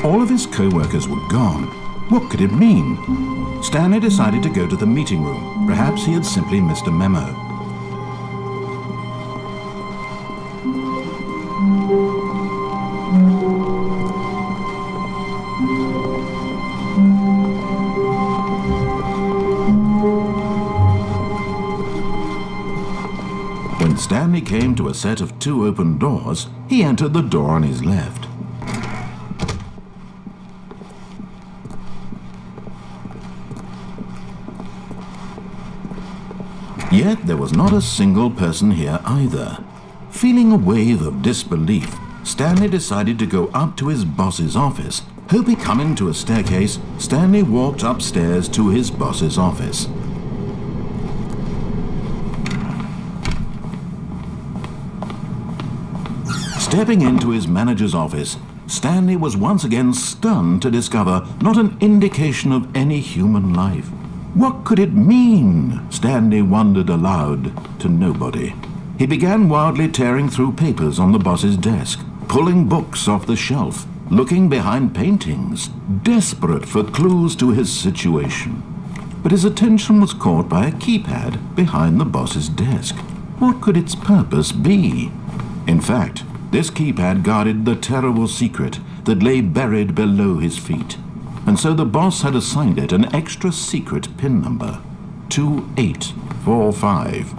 All of his co-workers were gone. What could it mean? Stanley decided to go to the meeting room. Perhaps he had simply missed a memo. When Stanley came to a set of 2 open doors, he entered the door on his left. Yet there was not a single person here either. Feeling a wave of disbelief, Stanley decided to go up to his boss's office. Hoping coming to a staircase, Stanley walked upstairs to his boss's office. Stepping into his manager's office, Stanley was once again stunned to discover not an indication of any human life. What could it mean? Stanley wondered aloud to nobody. He began wildly tearing through papers on the boss's desk, pulling books off the shelf, looking behind paintings, desperate for clues to his situation. But his attention was caught by a keypad behind the boss's desk. What could its purpose be? In fact, this keypad guarded the terrible secret that lay buried below his feet. And so the boss had assigned it an extra secret PIN number, 2845.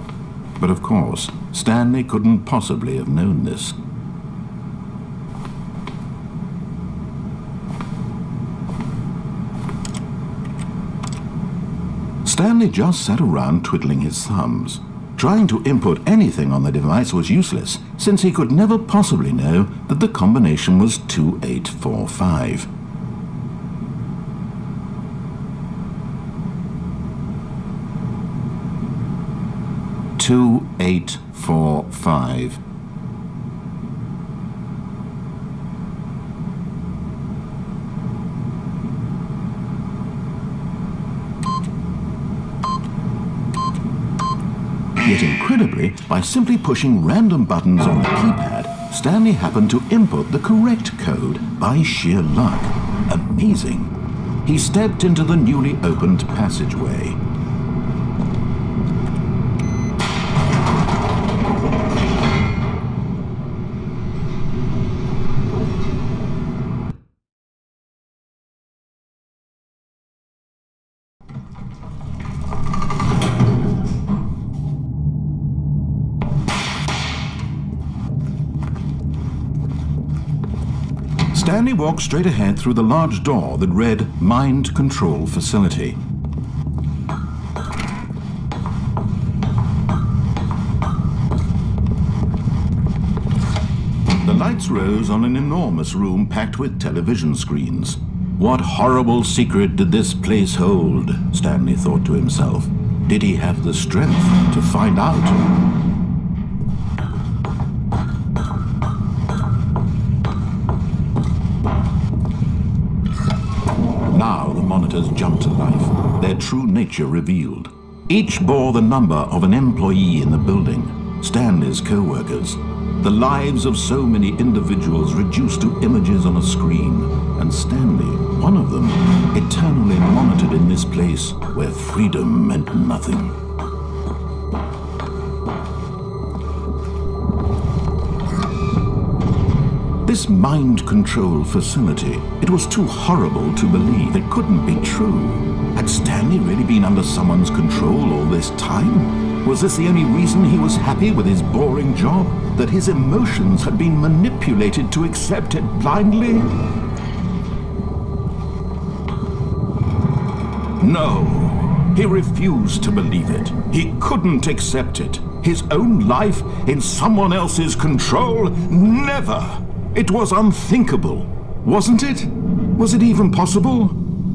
But of course, Stanley couldn't possibly have known this. Stanley just sat around twiddling his thumbs. Trying to input anything on the device was useless, since he could never possibly know that the combination was 2845. Yet incredibly, by simply pushing random buttons on the keypad, Stanley happened to input the correct code by sheer luck. Amazing. He stepped into the newly opened passageway. Stanley walked straight ahead through the large door that read Mind Control Facility. The lights rose on an enormous room packed with television screens. What horrible secret did this place hold? Stanley thought to himself. Did he have the strength to find out? Now the monitors jumped to life, their true nature revealed. Each bore the number of an employee in the building, Stanley's co-workers. The lives of so many individuals reduced to images on a screen, and Stanley, one of them, eternally monitored in this place where freedom meant nothing. This mind control facility, it was too horrible to believe. It couldn't be true. Had Stanley really been under someone's control all this time? Was this the only reason he was happy with his boring job? That his emotions had been manipulated to accept it blindly? No, he refused to believe it. He couldn't accept it. His own life in someone else's control? Never! It was unthinkable, wasn't it? Was it even possible?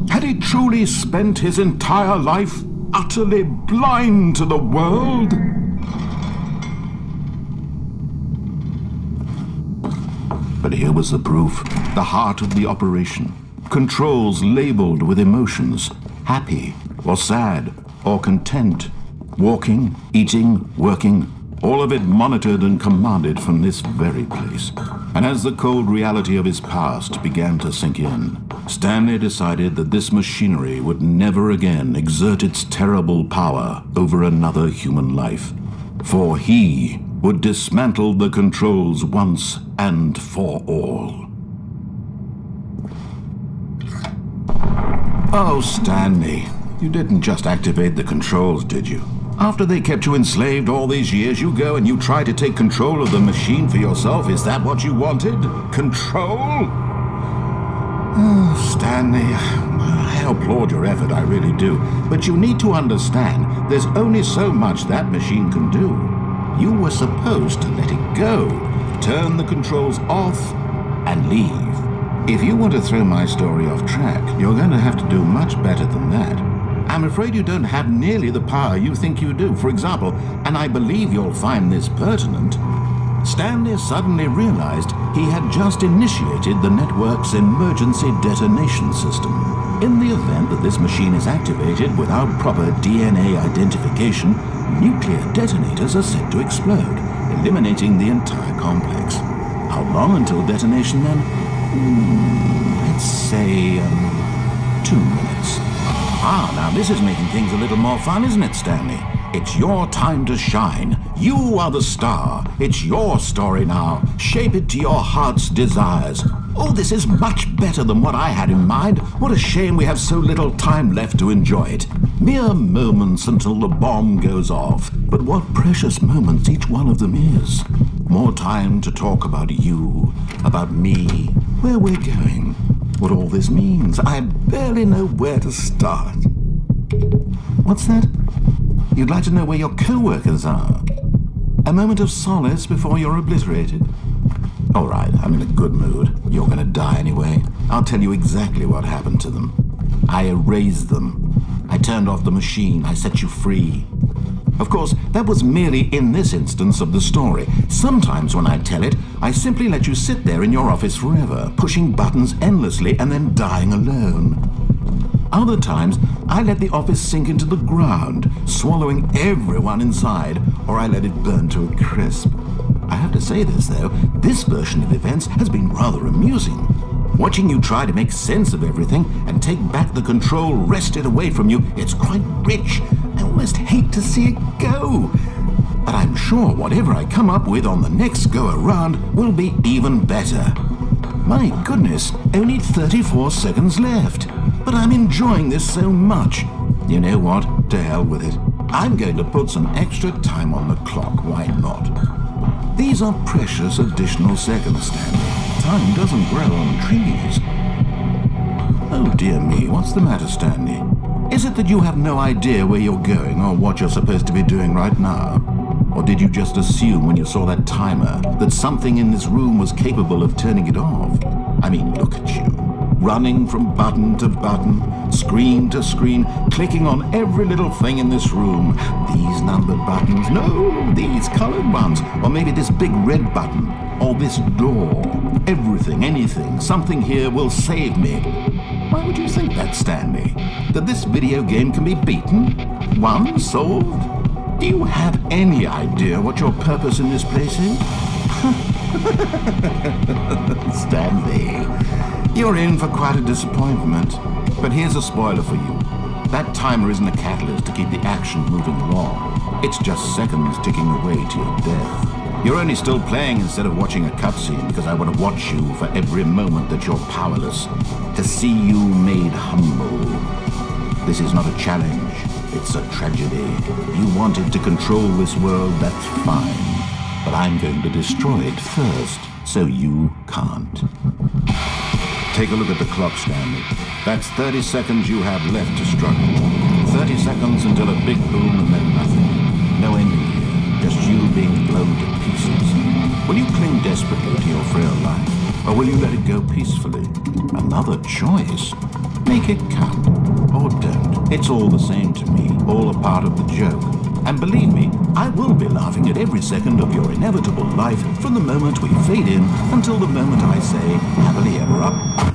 Had he truly spent his entire life utterly blind to the world? But here was the proof, the heart of the operation. Controls labeled with emotions, happy or sad or content, walking, eating, working, all of it monitored and commanded from this very place. And as the cold reality of his past began to sink in, Stanley decided that this machinery would never again exert its terrible power over another human life. For he would dismantle the controls once and for all. Oh, Stanley, you didn't just activate the controls, did you? After they kept you enslaved all these years, you go and you try to take control of the machine for yourself. Is that what you wanted? Control? Oh, Stanley, I applaud your effort, I really do. But you need to understand, there's only so much that machine can do. You were supposed to let it go, turn the controls off, and leave. If you want to throw my story off track, you're going to have to do much better than that. I'm afraid you don't have nearly the power you think you do. For example, and I believe you'll find this pertinent, Stanley suddenly realized he had just initiated the network's emergency detonation system. In the event that this machine is activated without proper DNA identification, nuclear detonators are set to explode, eliminating the entire complex. How long until detonation then? Let's say 2 minutes. Ah, now this is making things a little more fun, isn't it, Stanley? It's your time to shine. You are the star. It's your story now. Shape it to your heart's desires. Oh, this is much better than what I had in mind. What a shame we have so little time left to enjoy it. Mere moments until the bomb goes off. But what precious moments each one of them is. More time to talk about you, about me, where we're going, what all this means. I barely know where to start. What's that? You'd like to know where your co-workers are? A moment of solace before you're obliterated? All right, I'm in a good mood. You're gonna die anyway. I'll tell you exactly what happened to them. I erased them. I turned off the machine. I set you free. Of course, that was merely in this instance of the story. Sometimes when I tell it, I simply let you sit there in your office forever, pushing buttons endlessly and then dying alone. Other times, I let the office sink into the ground, swallowing everyone inside, or I let it burn to a crisp. I have to say this, though, this version of events has been rather amusing. Watching you try to make sense of everything and take back the control wrested away from you, it's quite rich. I almost hate to see it go. But I'm sure whatever I come up with on the next go-around will be even better. My goodness, only 34 seconds left. But I'm enjoying this so much. You know what? To hell with it. I'm going to put some extra time on the clock. Why not? These are precious additional seconds, Stanley. Time doesn't grow on trees. Oh dear me, what's the matter, Stanley? Is it that you have no idea where you're going or what you're supposed to be doing right now? Or did you just assume when you saw that timer that something in this room was capable of turning it off? I mean, look at you. Running from button to button, screen to screen, clicking on every little thing in this room. These numbered buttons, no, these colored ones, or maybe this big red button, or this door. Everything, anything, something here will save me. Why would you think that, Stanley? That this video game can be beaten? Won? Solved? Do you have any idea what your purpose in this place is? Stanley, you're in for quite a disappointment. But here's a spoiler for you. That timer isn't a catalyst to keep the action moving along. It's just seconds ticking away to your death. You're only still playing instead of watching a cutscene because I want to watch you for every moment that you're powerless. To see you made humble. This is not a challenge. It's a tragedy. You wanted to control this world, that's fine. But I'm going to destroy it first, so you can't. Take a look at the clock, Stanley. That's 30 seconds you have left to struggle. 30 seconds until a big boom and then nothing. No ending here, just you being blown to pieces. Will you cling desperately to your frail life, or will you let it go peacefully? Another choice. Make it count, or don't. It's all the same to me, all a part of the joke. And believe me, I will be laughing at every second of your inevitable life from the moment we fade in until the moment I say, happily ever up.